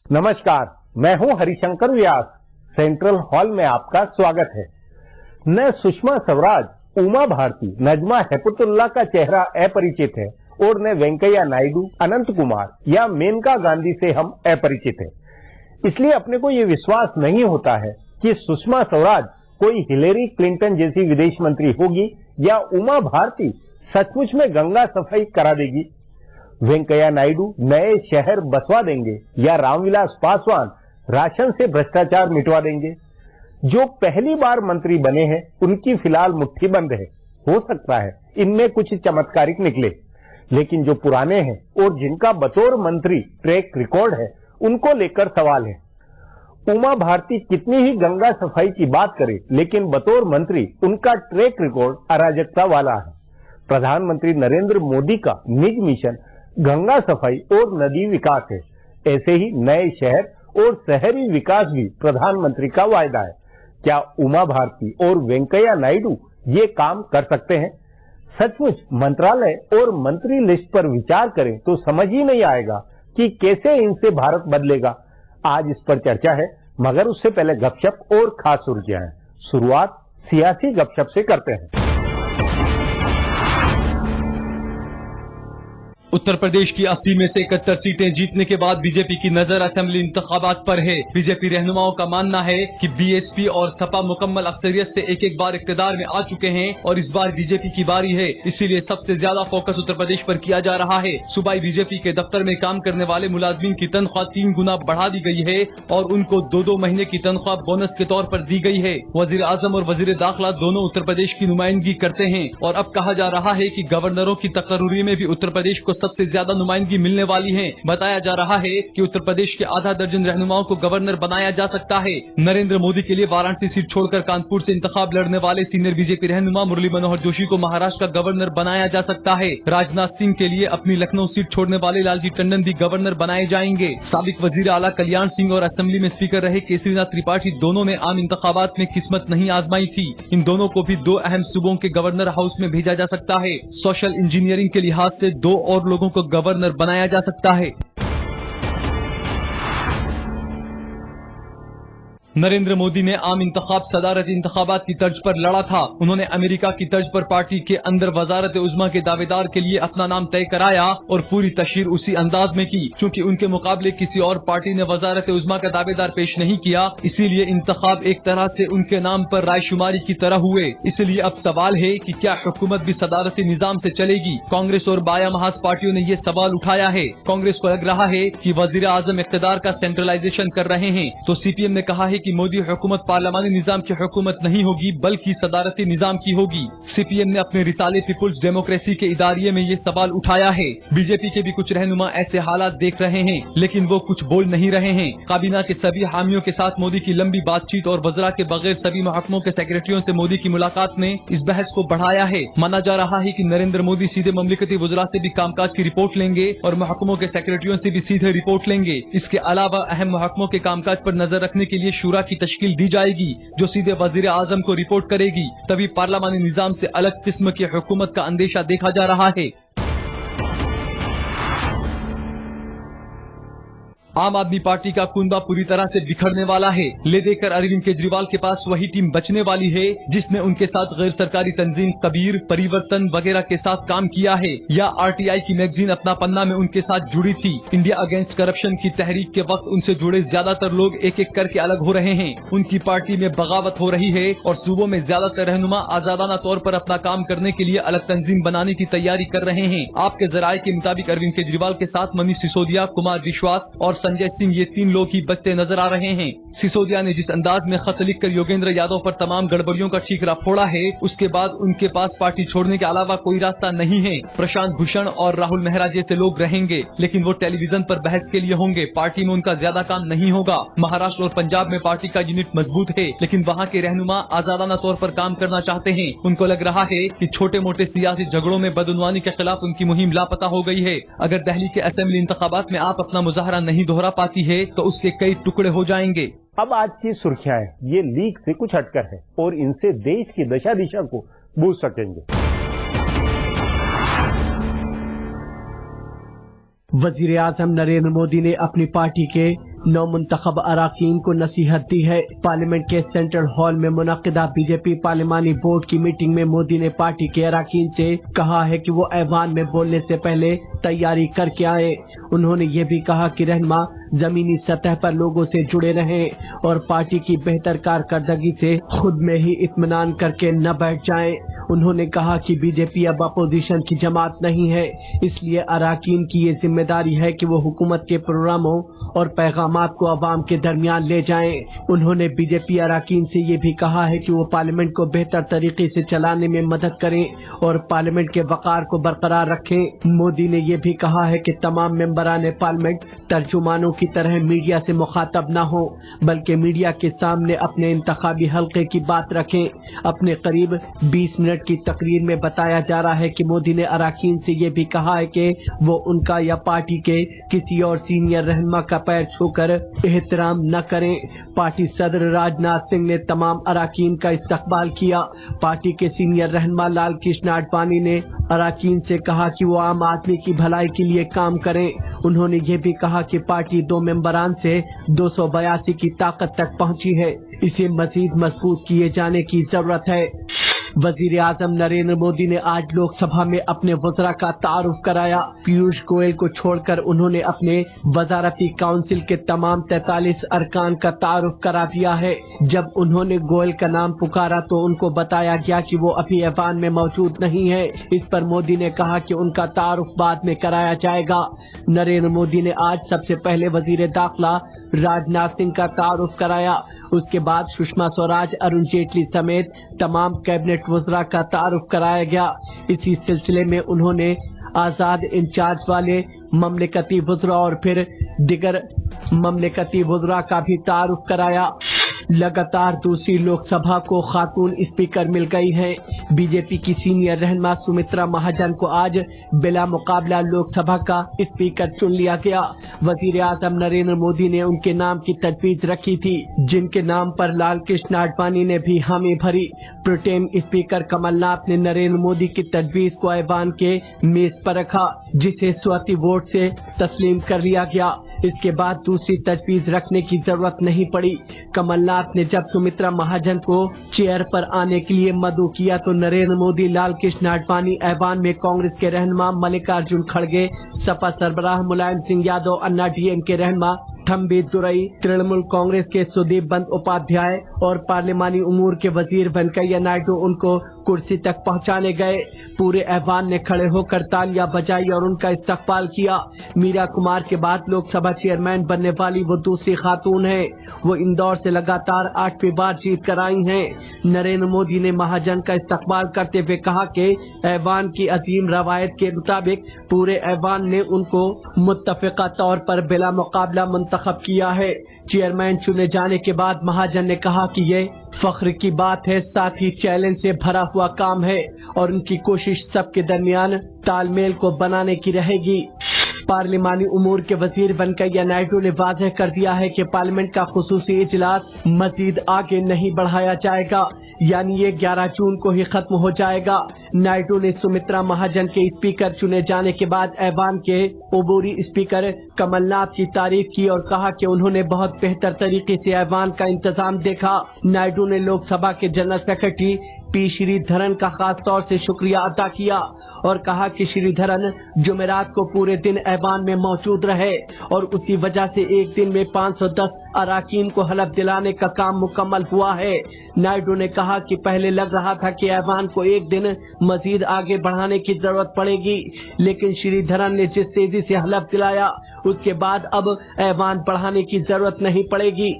नमस्कार, मैं हूं हरिशंकर व्यास। सेंट्रल हॉल में आपका स्वागत है। न सुषमा स्वराज, उमा भारती, नजमा हेपतुल्ला का चेहरा अपरिचित है और न वेंकैया नायडू, अनंत कुमार या मेनका गांधी से हम अपरिचित हैं। इसलिए अपने को ये विश्वास नहीं होता है कि सुषमा स्वराज कोई हिलेरी क्लिंटन जैसी विदेश मंत्री होगी या उमा भारती सचमुच में गंगा सफाई करा देगी। वेंकैया नायडू नए शहर बसवा देंगे या रामविलास पासवान राशन से भ्रष्टाचार मिटवा देंगे। जो पहली बार मंत्री बने हैं उनकी फिलहाल मुट्ठी बंद है। हो सकता है इनमें कुछ चमत्कारिक निकले, लेकिन जो पुराने हैं और जिनका बतौर मंत्री ट्रैक रिकॉर्ड है उनको लेकर सवाल है। उमा भारती कितनी ही गंगा सफाई की बात करे, लेकिन बतौर मंत्री उनका ट्रैक रिकॉर्ड अराजकता वाला है। प्रधानमंत्री नरेंद्र मोदी का निज मिशन गंगा सफाई और नदी विकास है। ऐसे ही नए शहर और शहरी विकास भी प्रधानमंत्री का वायदा है। क्या उमा भारती और वेंकैया नायडू ये काम कर सकते हैं? सचमुच मंत्रालय और मंत्री लिस्ट पर विचार करें तो समझ ही नहीं आएगा कि कैसे इनसे भारत बदलेगा। आज इस पर चर्चा है, मगर उससे पहले गपशप और खास सुर्खियां हैं। शुरुआत सियासी गपशप से करते हैं। उत्तर प्रदेश की 80 में से 71 सीटें जीतने के बाद बीजेपी की नजर असेंबली इंतखाबात पर है। बीजेपी रहनुमाओं का मानना है कि बीएसपी और सपा मुकम्मल अक्सरियत से एक बार इक्तदार में आ चुके हैं और इस बार बीजेपी की बारी है। इसीलिए सबसे ज्यादा फोकस उत्तर प्रदेश पर किया जा रहा है। सूबाई बीजेपी के दफ्तर में काम करने वाले मुलाजमीन की तनख्वाह 3 गुना बढ़ा दी गई है और उनको 2-2 महीने की तनख्वाह बोनस के तौर पर दी गई है। वजीर आजम और वजीर दाखिला दोनों उत्तर प्रदेश की नुमाइंदगी करते हैं और अब कहा जा रहा है कि गवर्नरों की तकर्रुरी में भी उत्तर प्रदेश को सबसे ज्यादा नुमाइंदगी मिलने वाली है। बताया जा रहा है कि उत्तर प्रदेश के आधा दर्जन रहनुमाओं को गवर्नर बनाया जा सकता है। नरेंद्र मोदी के लिए वाराणसी सीट छोड़कर कानपुर से इंतखाब लड़ने वाले सीनियर बीजेपी रहनुमा मुरली मनोहर जोशी को महाराष्ट्र का गवर्नर बनाया जा सकता है। राजनाथ सिंह के लिए अपनी लखनऊ सीट छोड़ने वाले लालजी टंडन भी गवर्नर बनाए जाएंगे। साबिक वजीर आला कल्याण सिंह और असेंबली में स्पीकर रहे केसरीनाथ त्रिपाठी दोनों ने आम इंतखाबात में किस्मत नहीं आजमाई थी। इन दोनों को भी 2 अहम सूबों के गवर्नर हाउस में भेजा जा सकता है। सोशल इंजीनियरिंग के लिहाज से 2 और लोगों को गवर्नर बनाया जा सकता है। नरेंद्र मोदी ने आम इंतखाब सदारती इंतखाबात की तर्ज पर लड़ा था। उन्होंने अमेरिका की तर्ज पर पार्टी के अंदर वजारत उज़्मा के दावेदार के लिए अपना नाम तय कराया और पूरी तशहीर उसी अंदाज में की। क्योंकि उनके मुकाबले किसी और पार्टी ने वजारत उज़्मा का दावेदार पेश नहीं किया, इसीलिए इंतखाब एक तरह से उनके नाम पर रायशुमारी की तरह हुए। इसलिए अब सवाल है कि क्या हुकूमत भी सदारती निजाम से चलेगी? कांग्रेस और बाया महाज पार्टियों ने ये सवाल उठाया है। कांग्रेस को लग रहा है कि वजीर आजम इख्तिदार का सेंट्रलाइजेशन कर रहे हैं, तो सीपीएम ने कहा है कि मोदी हुकूमत पार्लियामानी निजाम की हुकूमत नहीं होगी बल्कि सदारती निजाम की होगी। सीपीएम ने अपने रिसाले पीपुल्स डेमोक्रेसी के इदारिये में ये सवाल उठाया है। बीजेपी के भी कुछ रहनुमा ऐसे हालात देख रहे हैं, लेकिन वो कुछ बोल नहीं रहे हैं। काबीना के सभी हामियों के साथ मोदी की लंबी बातचीत और वज़रा के बगैर सभी महकमों के सेक्रेटरियों से मोदी की मुलाकात ने इस बहस को बढ़ाया है। माना जा रहा है कि नरेंद्र मोदी सीधे ममलिकती वज़रा से भी कामकाज की रिपोर्ट लेंगे और महकमों के सेक्रेटरियों से भी सीधे रिपोर्ट लेंगे। इसके अलावा अहम महकमों के कामकाज पर नजर रखने के लिए शूरा की तश्कील दी जाएगी जो सीधे वजीर आजम को रिपोर्ट करेगी। तभी पार्लियामानी निजाम से अलग किस्म की हुकूमत का अंदेशा देखा जा रहा है। आम आदमी पार्टी का कुंबा पूरी तरह से बिखरने वाला है। ले देकर अरविंद केजरीवाल के पास वही टीम बचने वाली है जिसने उनके साथ गैर सरकारी तंजीम कबीर, परिवर्तन वगैरह के साथ काम किया है, या आरटीआई की मैगजीन अपना पन्ना में उनके साथ जुड़ी थी। इंडिया अगेंस्ट करप्शन की तहरीक के वक्त उनसे जुड़े ज्यादातर लोग एक एक करके अलग हो रहे हैं। उनकी पार्टी में बगावत हो रही है और सूबों में ज्यादातर रहनुमा आजादाना तौर पर अपना काम करने के लिए अलग तंजीम बनाने की तैयारी कर रहे हैं। आपके जराये के मुताबिक अरविंद केजरीवाल के साथ मनीष सिसोदिया, कुमार विश्वास और संजय सिंह ये 3 लोग ही बचते नजर आ रहे हैं। सिसोदिया ने जिस अंदाज में खत लिखकर योगेंद्र यादव पर तमाम गड़बड़ियों का ठीकरा फोड़ा है, उसके बाद उनके पास पार्टी छोड़ने के अलावा कोई रास्ता नहीं है। प्रशांत भूषण और राहुल मेहरा जैसे लोग रहेंगे, लेकिन वो टेलीविजन पर बहस के लिए होंगे। पार्टी में उनका ज्यादा काम नहीं होगा। महाराष्ट्र और पंजाब में पार्टी का यूनिट मजबूत है, लेकिन वहाँ के रहनुमा आजादाना तौर पर काम करना चाहते हैं। उनको लग रहा है कि छोटे मोटे सियासी झगड़ों में बदउनवानी के खिलाफ उनकी मुहिम लापता हो गई है। अगर दिल्ली के असेंबली इंतखाबात में आप अपना मुजाहरा नहीं दोहरा पाती है तो उसके कई टुकड़े हो जाएंगे। अब आज की सुर्खियां ये लीक से कुछ हटकर है और इनसे देश की दशा दिशा को बूझ सकेंगे। वजीर आजम नरेंद्र मोदी ने अपनी पार्टी के नौमुंतखब अराकीन को नसीहत दी है। पार्लियामेंट के सेंट्रल हॉल में मुनक्किदा बीजेपी पार्लिमानी बोर्ड की मीटिंग में मोदी ने पार्टी के अराकीन से कहा है कि वो ऐवान में बोलने से पहले तैयारी करके आए। उन्होंने ये भी कहा कि रहनुमा जमीनी सतह पर लोगों से जुड़े रहें और पार्टी की बेहतर कारकर्दगी से खुद में ही इत्मीनान करके न बैठ जाएं। उन्होंने कहा कि बीजेपी अब अपोजिशन की जमात नहीं है, इसलिए अराकीन की ये जिम्मेदारी है कि वो हुकूमत के प्रोग्रामों और पैगामात को अवाम के दरमियान ले जाएं। उन्होंने बीजेपी अराकीन से ये भी कहा है कि वो पार्लियामेंट को बेहतर तरीके से चलाने में मदद करें और पार्लियामेंट के वकार को बरकरार रखें। मोदी ने ये भी कहा है कि तमाम मेंबरान पार्लियामेंट तर्जुमानों की तरह मीडिया से मुखातब न हो, बल्कि मीडिया के सामने अपने इंतखाबी हल्के की बात रखें। अपने करीब 20 मिनट की तकरीर में बताया जा रहा है कि मोदी ने अराकीन से ये भी कहा है कि वो उनका या पार्टी के किसी और सीनियर रहनुमा का पैर छूकर एहतराम न करें। पार्टी सदर राजनाथ सिंह ने तमाम अराकीन का इस्तकबाल किया। पार्टी के सीनियर रहनुमा लाल कृष्ण आडवाणी ने अराकीन से कहा कि वो आम आदमी की भलाई के लिए काम करें। उन्होंने ये भी कहा कि पार्टी 2 मेंबरान से 282 की ताकत तक पहुंची है, इसे मजीद मजबूत किए जाने की जरूरत है। वजीर आजम नरेंद्र मोदी ने आज लोकसभा में अपने वज़रा का तारुफ कराया। पीयूष गोयल को छोड़कर उन्होंने अपने वजारती काउंसिल के तमाम 43 अरकान का तारुफ करा दिया है। जब उन्होंने गोयल का नाम पुकारा तो उनको बताया गया कि वो अभी ऐवान में मौजूद नहीं है। इस पर मोदी ने कहा कि उनका तारुफ बाद में कराया जाएगा। नरेंद्र मोदी ने आज सबसे पहले वजीर दाखिला राजनाथ सिंह का तारुफ कराया। उसके बाद सुषमा स्वराज, अरुण जेटली समेत तमाम कैबिनेट वज़रा का तारुफ कराया गया। इसी सिलसिले में उन्होंने आजाद इंचार्ज वाले ममलिकती वज़रा और फिर दिगर ममलिकती वज़रा का भी तारुफ कराया। लगातार दूसरी लोकसभा को खातून स्पीकर मिल गई हैं। बीजेपी की सीनियर रहनुमा सुमित्रा महाजन को आज बिला मुकाबला लोकसभा का स्पीकर चुन लिया गया। वजीर आजम नरेंद्र मोदी ने उनके नाम की तजवीज रखी थी, जिनके नाम पर लाल कृष्ण आडवाणी ने भी हामी भरी। प्रोटेम स्पीकर कमलनाथ ने नरेंद्र मोदी की तजवीज को ऐवान के मेज पर रखा, जिसे स्वती वोट से तस्लीम कर लिया गया। इसके बाद दूसरी तजवीज रखने की जरूरत नहीं पड़ी। कमलनाथ ने जब सुमित्रा महाजन को चेयर पर आने के लिए मदऊ किया तो नरेंद्र मोदी, लाल कृष्ण आडवाणी, ऐवान में कांग्रेस के रहनुमा मल्लिकार्जुन खड़गे, सपा सरबराह मुलायम सिंह यादव, अन्ना डीएमके रहनुमा थम्बी दुरई, तृणमूल कांग्रेस के सुदीप बंदोपाध्याय और पार्लिमानी उमूर के वजीर वेंकैया नायडू उनको कुर्सी तक पहुंचाने गए। पूरे ऐवान ने खड़े होकर तालियां बजाई और उनका इस्तकबाल किया। मीरा कुमार के बाद लोकसभा चेयरमैन बनने वाली वो दूसरी खातून हैं। वो इंदौर से लगातार 8वीं बार जीत कर आई हैं। नरेंद्र मोदी ने महाजन का इस्तकबाल करते हुए कहा कि ऐवान की अजीम रवायत के मुताबिक पूरे ऐवान ने उनको मुत्तफिका तौर पर बिला मुकाबला मुंतखब किया है। चेयरमैन चुने जाने के बाद महाजन ने कहा कि ये फख्र की बात है, साथ ही चैलेंज से भरा हुआ काम है और उनकी कोशिश सबके दरमियान तालमेल को बनाने की रहेगी। पार्लिमानी उमूर के वजीर वेंकैया नायडू ने वाज़ेह कर दिया है कि पार्लियामेंट का खुसूसी इजलास मजीद आगे नहीं बढ़ाया जाएगा, यानी ये 11 जून को ही खत्म हो जाएगा। नायडू ने सुमित्रा महाजन के स्पीकर चुने जाने के बाद ऐवान के उबूरी स्पीकर कमलनाथ की तारीफ की और कहा कि उन्होंने बहुत बेहतर तरीके से ऐवान का इंतजाम देखा। नायडू ने लोकसभा के जनरल सेक्रेटरी पी श्रीधरन का खास तौर से शुक्रिया अदा किया और कहा कि श्रीधरन जुमेरात को पूरे दिन ऐवान में मौजूद रहे और उसी वजह से एक दिन में 510 अराकीन को हलफ दिलाने का काम मुकम्मल हुआ है। नायडू ने कहा कि पहले लग रहा था कि ऐवान को एक दिन मजीद आगे बढ़ाने की जरूरत पड़ेगी, लेकिन श्रीधरन ने जिस तेजी से हलफ दिलाया उसके बाद अब ऐवान बढ़ाने की जरूरत नहीं पड़ेगी।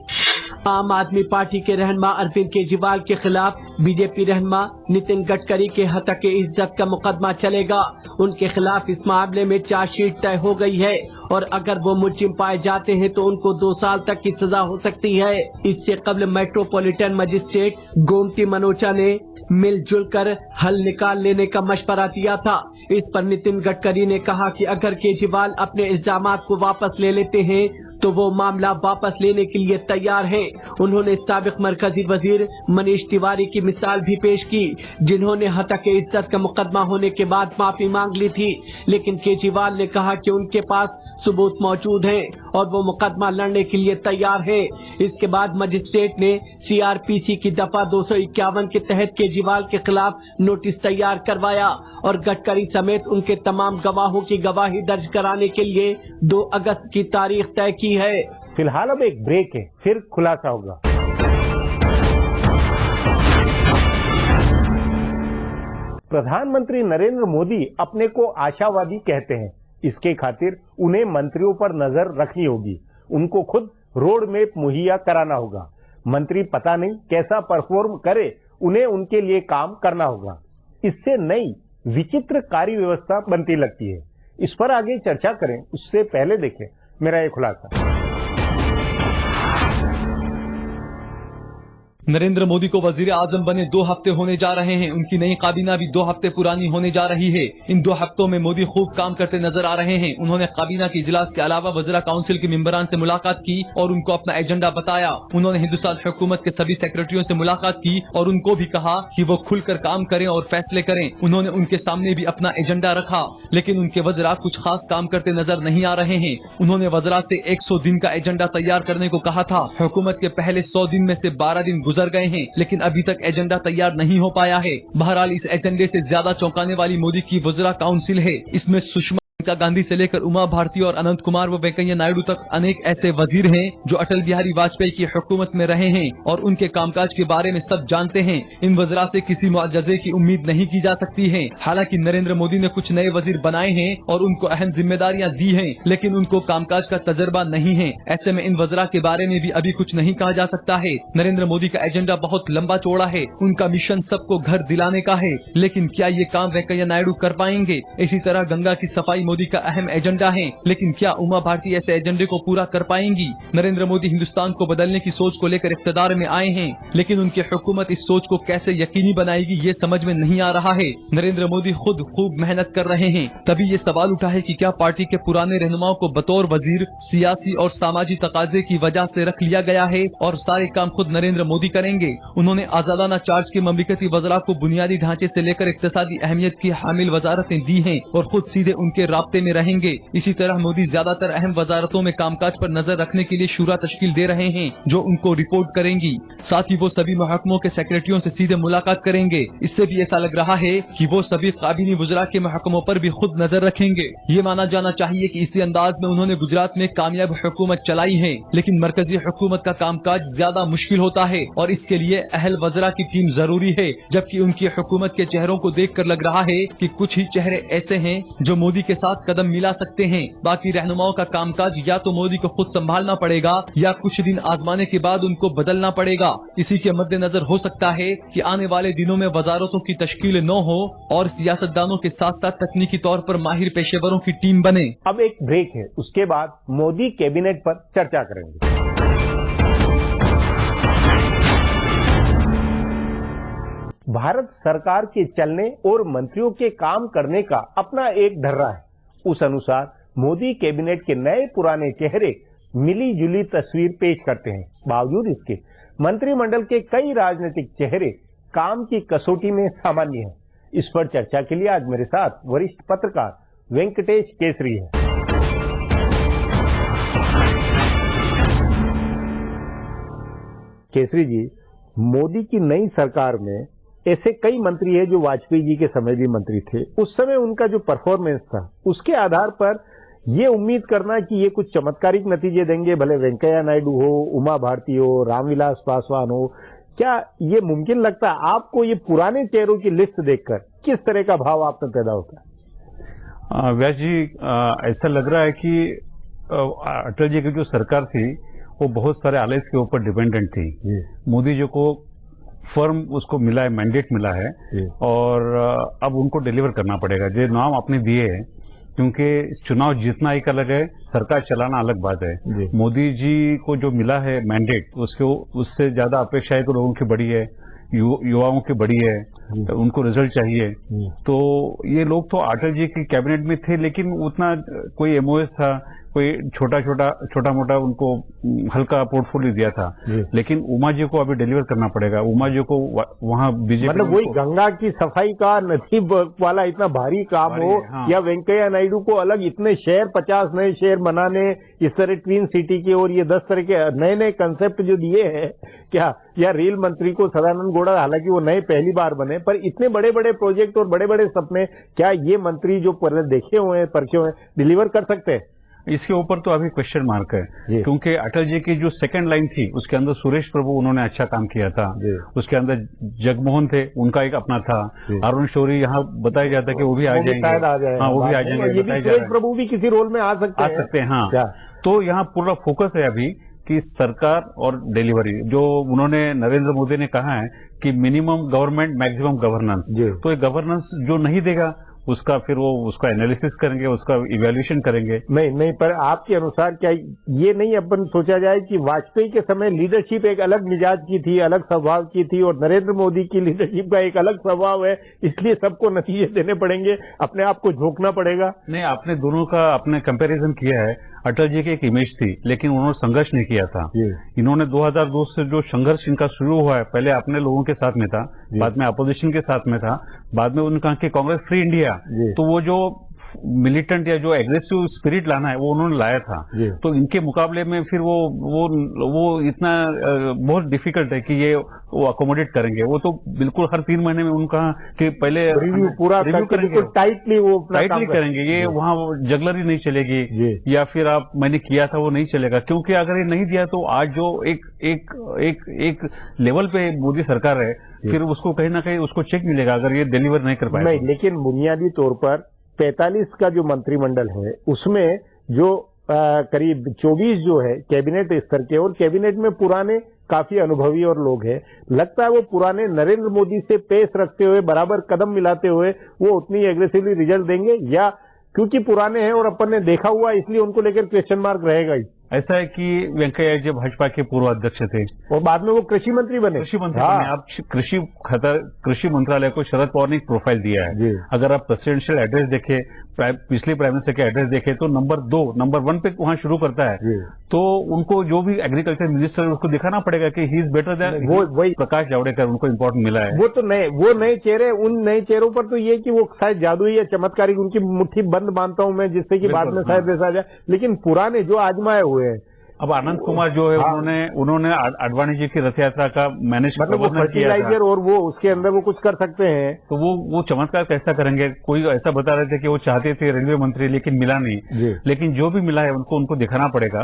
आम आदमी पार्टी के रहनुमा अरविंद केजरीवाल के खिलाफ बीजेपी रहनुमा नितिन गडकरी के हत्या इज्जत का मुकदमा चलेगा। उनके खिलाफ इस मामले में चार्जशीट तय हो गई है और अगर वो मुलजिम पाए जाते हैं तो उनको 2 साल तक की सजा हो सकती है। इससे कबल मेट्रोपॉलिटन मजिस्ट्रेट गोमती मनोचा ने मिलजुल कर हल निकाल लेने का मशवरा दिया था। इस पर नितिन गडकरी ने कहा कि अगर केजरीवाल अपने इल्जामात को वापस ले लेते हैं तो वो मामला वापस लेने के लिए तैयार हैं। उन्होंने साबिक मरकजी वजीर मनीष तिवारी की मिसाल भी पेश की, जिन्होंने हत्या इज्जत का मुकदमा होने के बाद माफी मांग ली थी, लेकिन केजरीवाल ने कहा कि उनके पास सबूत मौजूद हैं और वो मुकदमा लड़ने के लिए तैयार है। इसके बाद मजिस्ट्रेट ने CRPC की दफा 251 के तहत केजरीवाल के खिलाफ नोटिस तैयार करवाया और गडकरी समेत उनके तमाम गवाहों की गवाही दर्ज कराने के लिए 2 अगस्त की तारीख तय की है। फिलहाल अब एक ब्रेक है, फिर खुलासा होगा। प्रधानमंत्री नरेंद्र मोदी अपने को आशावादी कहते हैं। इसके खातिर उन्हें मंत्रियों पर नजर रखनी होगी, उनको खुद रोड मैप मुहैया कराना होगा। मंत्री पता नहीं कैसा परफॉर्म करे, उन्हें उनके लिए काम करना होगा। इससे नई विचित्र कार्य व्यवस्था बनती लगती है। इस पर आगे चर्चा करें, उससे पहले देखें मेरा ये खुलासा। नरेंद्र मोदी को वजीर आजम बने 2 हफ्ते होने जा रहे हैं। उनकी नई काबीना भी 2 हफ्ते पुरानी होने जा रही है। इन 2 हफ्तों में मोदी खूब काम करते नजर आ रहे हैं। उन्होंने काबीना के इजलास के अलावा वज़रा काउंसिल के मेंबरान से मुलाकात की और उनको अपना एजेंडा बताया। उन्होंने हिंदुस्तान हुकूमत के सभी सेक्रेटरियों से मुलाकात की और उनको भी कहा कि वो खुलकर काम करें और फैसले करें। उन्होंने उनके सामने भी अपना एजेंडा रखा, लेकिन उनके वज़रा कुछ खास काम करते नजर नहीं आ रहे हैं। उन्होंने वज़रा से 100 दिन का एजेंडा तैयार करने को कहा था। हुकूमत के पहले 100 दिन में से 12 दिन गुजर गए हैं, लेकिन अभी तक एजेंडा तैयार नहीं हो पाया है। बहरहाल इस एजेंडे से ज्यादा चौंकाने वाली मोदी की वज़रा काउंसिल है। इसमें सुषमा गांधी से लेकर उमा भारती और अनंत कुमार व वेंकैया नायडू तक अनेक ऐसे वजीर हैं जो अटल बिहारी वाजपेयी की हुकूमत में रहे हैं और उनके कामकाज के बारे में सब जानते हैं। इन वज़रा से किसी मुआवजे की उम्मीद नहीं की जा सकती है। हालांकि नरेंद्र मोदी ने कुछ नए वजीर बनाए हैं और उनको अहम जिम्मेदारियां दी हैं, लेकिन उनको कामकाज का तजर्बा नहीं है। ऐसे में इन वज़रा के बारे में भी अभी कुछ नहीं कहा जा सकता है। नरेंद्र मोदी का एजेंडा बहुत लंबा चौड़ा है। उनका मिशन सबको घर दिलाने का है, लेकिन क्या ये काम वेंकैया नायडू कर पाएंगे? इसी तरह गंगा की सफाई मोदी का अहम एजेंडा है, लेकिन क्या उमा भारती ऐसे एजेंडे को पूरा कर पाएंगी? नरेंद्र मोदी हिंदुस्तान को बदलने की सोच को लेकर इख्तिदार में आए हैं, लेकिन उनकी हुकूमत इस सोच को कैसे यकीनी बनाएगी ये समझ में नहीं आ रहा है। नरेंद्र मोदी खुद खूब मेहनत कर रहे हैं। तभी ये सवाल उठा है कि क्या पार्टी के पुराने रहनुमाओं को बतौर वजीर सियासी और सामाजी तकाजे की वजह से रख लिया गया है और सारे काम खुद नरेंद्र मोदी करेंगे? उन्होंने आजादाना चार्ज के ममलिकती वज़रा को बुनियादी ढांचे से लेकर इक्तिसादी अहमियत की हामिल वजारतें दी हैं और खुद सीधे उनके राब्ते में रहेंगे। इसी तरह मोदी ज्यादातर अहम वजारतों में कामकाज पर नजर रखने के लिए शूरा तश्कील दे रहे हैं जो उनको रिपोर्ट करेंगी। साथ ही वो सभी महकमों के सेक्रेटरियों से सीधे मुलाकात करेंगे। इससे भी ऐसा लग रहा है कि वो सभी काबीनी वज़रा के महकमों पर भी खुद नजर रखेंगे। ये माना जाना चाहिए कि इसी अंदाज में उन्होंने गुजरात में कामयाब हुकूमत चलाई है, लेकिन मरकजी हुकूमत का कामकाज ज्यादा मुश्किल होता है और इसके लिए अहल वज़रा की टीम जरूरी है। जबकि उनकी हुकूमत के चेहरों को देख कर लग रहा है कि कुछ ही चेहरे ऐसे हैं जो मोदी के साथ कदम मिला सकते हैं। बाकी रहनुमाओं का कामकाज या तो मोदी को खुद संभालना पड़ेगा या कुछ दिन आजमाने के बाद उनको बदलना पड़ेगा। इसी के मद्देनजर हो सकता है कि आने वाले दिनों में वजारतों की तश्कील न हो और सियासतदानों के साथ साथ तकनीकी तौर पर माहिर पेशेवरों की टीम बने। अब एक ब्रेक है, उसके बाद मोदी कैबिनेट पर चर्चा करेंगे। भारत सरकार के चलने और मंत्रियों के काम करने का अपना एक ढर्रा है। उस अनुसार मोदी कैबिनेट के नए पुराने चेहरे मिली जुली तस्वीर पेश करते हैं। बावजूद इसके मंत्रिमंडल के कई राजनीतिक चेहरे काम की कसौटी में सामान्य हैं। इस पर चर्चा के लिए आज मेरे साथ वरिष्ठ पत्रकार वेंकटेश केसरी है। केसरी जी, मोदी की नई सरकार में ऐसे कई मंत्री हैं जो वाजपेयी जी के समय भी मंत्री थे। उस समय उनका जो परफॉर्मेंस था उसके आधार पर ये उम्मीद करना कि ये कुछ चमत्कारिक नतीजे देंगे, भले वेंकैया नायडू हो, उमा भारती हो, रामविलास पासवान हो, क्या ये मुमकिन लगता है आपको? ये पुराने चेहरों की लिस्ट देखकर किस तरह का भाव आप में पैदा होता है? व्यास जी, ऐसा लग रहा है कि अटल जी की जो सरकार थी वो बहुत सारे आलस के ऊपर डिपेंडेंट थी। मोदी जी को फर्म उसको मिला है, मैंडेट मिला है और अब उनको डिलीवर करना पड़ेगा। जो नाम आपने दिए हैं, क्योंकि चुनाव जीतना एक अलग है, सरकार चलाना अलग बात है। मोदी जी को जो मिला है मैंडेट, उससे ज्यादा अपेक्षाएं तो लोगों की बड़ी है, युवाओं की बड़ी है उनको रिजल्ट चाहिए। तो ये लोग तो अटल जी की कैबिनेट में थे, लेकिन उतना कोई एमओएस था, कोई छोटा मोटा उनको हल्का पोर्टफोलियो दिया था। लेकिन उमा जी को अभी डिलीवर करना पड़ेगा। उमा जी को वहां बीजेपी मतलब वही गंगा की सफाई का नदी वाला इतना भारी काम हो, या वेंकैया नायडू को अलग इतने शहर 50 नए शहर बनाने, इस तरह ट्विन सिटी के और ये 10 तरह के नए नए कंसेप्ट जो दिए हैं क्या, या रेल मंत्री को सदानंद गौड़ा, हालांकि वो नए पहली बार बने, पर इतने बड़े बड़े प्रोजेक्ट और बड़े बड़े सपने क्या ये मंत्री जो देखे हुए हैं, परखे हुए हैं, डिलीवर कर सकते हैं? इसके ऊपर तो अभी क्वेश्चन मार्क है, क्योंकि अटल जी की जो सेकंड लाइन थी उसके अंदर सुरेश प्रभु उन्होंने अच्छा काम किया था, उसके अंदर जगमोहन थे, उनका एक अपना था, अरुण शौरी यहाँ बताया जाता है कि वो भी आ जाएंगे, हाँ वो भी आ जाएंगे, सुरेश प्रभु भी किसी रोल में आ सकते हैं। हाँ, तो यहाँ पूरा फोकस है अभी कि सरकार और डिलीवरी। जो उन्होंने नरेंद्र मोदी ने कहा है कि मिनिमम गवर्नमेंट मैक्सिमम गवर्नेंस, तो ये गवर्नेंस जो नहीं देगा उसका फिर वो उसका एनालिसिस करेंगे, उसका इवैल्यूएशन करेंगे। नहीं, पर आपके अनुसार क्या ये नहीं अपन सोचा जाए कि वाजपेयी के समय लीडरशिप एक अलग मिजाज की थी, अलग स्वभाव की थी, और नरेंद्र मोदी की लीडरशिप का एक अलग स्वभाव है, इसलिए सबको नतीजे देने पड़ेंगे, अपने आप को झोंकना पड़ेगा? नहीं, आपने दोनों का आपने कंपैरिजन किया है। अटल जी की एक इमेज थी, लेकिन उन्होंने संघर्ष नहीं किया था। इन्होंने 2002 से जो संघर्ष इनका शुरू हुआ है, पहले अपने लोगों के साथ में था, बाद में अपोजिशन के साथ में था, बाद में उन्होंने कहा कि कांग्रेस फ्री इंडिया, तो वो जो मिलिटेंट या जो एग्रेसिव स्पिरिट लाना है वो उन्होंने लाया था। तो इनके मुकाबले में फिर वो इतना बहुत डिफिकल्ट है कि ये वो अकोमोडेट करेंगे। वो तो बिल्कुल हर 3 महीने में उनका कि पहले रिव्यू पूरा रिव्यू करेंगे, टाइटली करेंगे। ये वहाँ जगलरी नहीं चलेगी, या फिर आप मैंने किया था वो नहीं चलेगा, क्योंकि अगर ये नहीं दिया तो आज जो एक लेवल पे मोदी सरकार है, फिर उसको कहीं ना कहीं उसको चेक मिलेगा अगर ये डिलीवर नहीं कर पाए। नहीं, लेकिन बुनियादी तौर पर 45 का जो मंत्रिमंडल है उसमें जो करीब 24 जो है कैबिनेट स्तर के, और कैबिनेट में पुराने काफी अनुभवी और लोग हैं, लगता है वो पुराने नरेंद्र मोदी से पेस रखते हुए, बराबर कदम मिलाते हुए वो उतनी एग्रेसिवली रिजल्ट देंगे, या क्योंकि पुराने हैं और अपन ने देखा हुआ इसलिए उनको लेकर क्वेश्चन मार्क रहेगा ही? ऐसा है कि वेंकैया जी भाजपा के पूर्व अध्यक्ष थे और बाद में वो कृषि मंत्री बने। आप कृषि मंत्रालय को शरद पवार ने एक प्रोफाइल दिया है। अगर आप प्रेसिडेंशियल एड्रेस देखें, पिछले प्राइम मिनिस्टर के एड्रेस देखें, तो नंबर 1 पे वहां शुरू करता है। तो उनको जो भी एग्रीकल्चर मिनिस्टर है उसको दिखाना पड़ेगा कि ही इज बेटर देन वही प्रकाश जावड़ेकर, उनको इम्पोर्टेंट मिला है। वो नए चेहरे, उन नए चेहरों पर तो ये कि वो शायद जादुई या चमत्कारिक, उनकी मुट्ठी बंद मानता हूं मैं, जिससे कि बाद में शायद देखा जाए, लेकिन पुराने जो आजमाए हुए हैं, अब आनंद कुमार जो है उन्होंने आडवाणी जी की रथ यात्रा का मैनेज मतलब वो फर्टिलाइजर और वो उसके अंदर वो कुछ कर सकते हैं। तो वो चमत्कार कैसा करेंगे? कोई ऐसा बता रहे थे कि वो चाहते थे रेलवे मंत्री, लेकिन मिला नहीं। लेकिन जो भी मिला है उनको दिखाना पड़ेगा।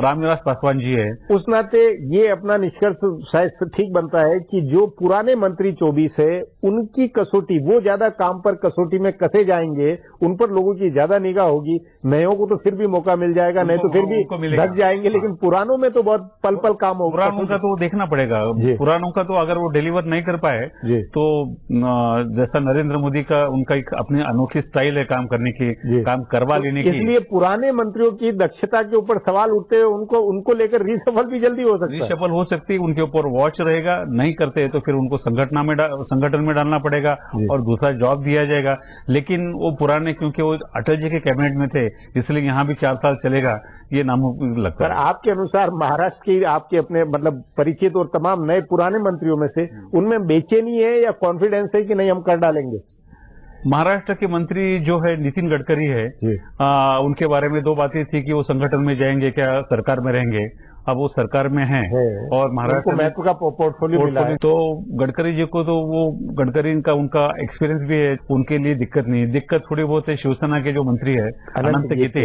रामनिवास पासवान जी है, उस नाते ये अपना निष्कर्ष शायद ठीक बनता है कि जो पुराने मंत्री 24 है उनकी कसौटी, वो ज्यादा काम पर कसौटी में कसे जाएंगे, उन पर लोगों की ज्यादा निगाह होगी। नयों को तो फिर भी मौका मिल जाएगा, नहीं तो फिर भी धक जाएंगे, लेकिन पुरानों में तो बहुत पल पल काम होगा। पुरानों का तो देखना पड़ेगा। पुरानों का तो अगर वो डिलीवर नहीं कर पाए तो जैसा नरेंद्र मोदी का उनका एक अपनी अनोखी स्टाइल है काम करने की, काम करवा लेने की, इसलिए पुराने मंत्रियों की दक्षता के ऊपर सवाल उठते हैं, उनको लेकर रिसफल भी जल्दी हो सकती है। रिसफल हो सकती है, उनके ऊपर वॉच रहेगा। नहीं करते तो फिर उनको संगठन में डालना पड़ेगा और दूसरा जॉब दिया जाएगा। लेकिन वो पुराने, क्योंकि वो अटल जी के कैबिनेट में थे, इसलिए यहाँ भी 4 साल चलेगा, ये नामुमकिन लगता है। पर आपके अनुसार महाराष्ट्र की, आपके अपने मतलब परिचित और तमाम नए पुराने मंत्रियों में से, उनमें बेचैनी है या कॉन्फिडेंस है कि नहीं हम कर डालेंगे? महाराष्ट्र के मंत्री जो है नितिन गडकरी है, उनके बारे में 2 बातें थी कि वो संगठन में जाएंगे क्या सरकार में रहेंगे। अब वो सरकार में है और महाराष्ट्र महत्व का पोर्टफोलियो मिला है। तो गडकरी जी को तो वो गडकरी का उनका एक्सपीरियंस भी है, उनके लिए दिक्कत नहीं। दिक्कत थोड़ी बहुत है शिवसेना के जो मंत्री है अनंत गीते,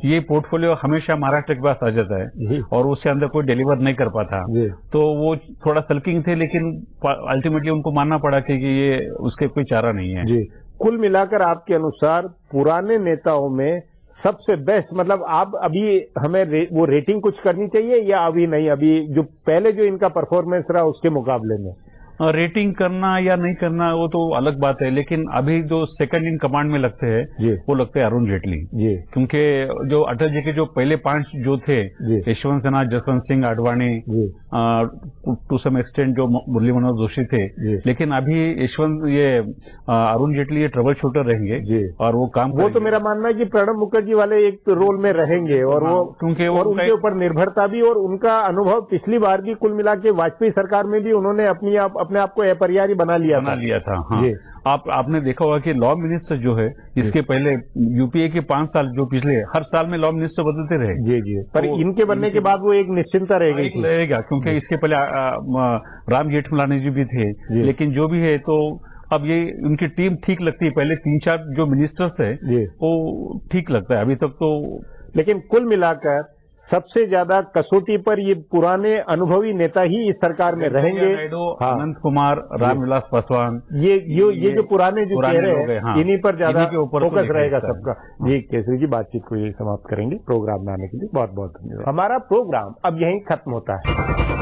ये पोर्टफोलियो हमेशा महाराष्ट्र के पास आ जाता है और उसके अंदर कोई डिलीवर नहीं कर पाता। तो वो थोड़ा सल्किंग थे, लेकिन अल्टीमेटली उनको मानना पड़ा कि ये उसके कोई चारा नहीं है। कुल मिलाकर आपके अनुसार पुराने नेताओं में सबसे बेस्ट, मतलब आप अभी हमें वो रेटिंग कुछ करनी चाहिए या अभी नहीं, अभी जो पहले जो इनका परफॉर्मेंस रहा उसके मुकाबले में? रेटिंग करना या नहीं करना वो तो अलग बात है, लेकिन अभी जो सेकंड इन कमांड में लगते हैं वो लगते हैं अरुण जेटली जी। क्योंकि जो अटल जी के जो पहले 5 जो थे, Yashwant Sinha, Jaswant Singh Advani, to some extent जो मुरली मनोहर जोशी थे, लेकिन अभी अरुण जेटली ये ट्रबल शूटर रहेंगे और वो काम वो तो मेरा मानना है कि प्रणब मुखर्जी वाले एक रोल में रहेंगे और वो क्योंकि और उनके ऊपर निर्भरता भी और उनका अनुभव पिछली बार भी कुल मिला के वाजपेयी सरकार में भी उन्होंने अपने आप को अपरिहार्य बना लिया था। हाँ। आपने देखा होगा कि लॉ मिनिस्टर जो है इसके पहले यूपीए के 5 साल जो पिछले हर साल में लॉ मिनिस्टर बदलते रहे। जी। पर इनके बनने के बाद वो एक निश्चिंतता रह गई थी। रहेगा क्योंकि इसके पहले राम जेठमलानी जी भी थे, लेकिन जो भी है तो अब ये उनकी टीम ठीक लगती है। पहले 3-4 जो मिनिस्टर्स है वो ठीक लगता है अभी तक तो। लेकिन कुल मिलाकर सबसे ज्यादा कसौटी पर ये पुराने अनुभवी नेता ही इस सरकार में रहेंगे। अनंत कुमार, रामविलास पासवान, ये जो पुराने जो चेहरे हैं, इन्हीं पर ज्यादा फोकस रहेगा सबका। जी केसरी जी, बातचीत को ये समाप्त करेंगे। प्रोग्राम में आने के लिए बहुत बहुत धन्यवाद। हमारा प्रोग्राम अब यहीं खत्म होता है।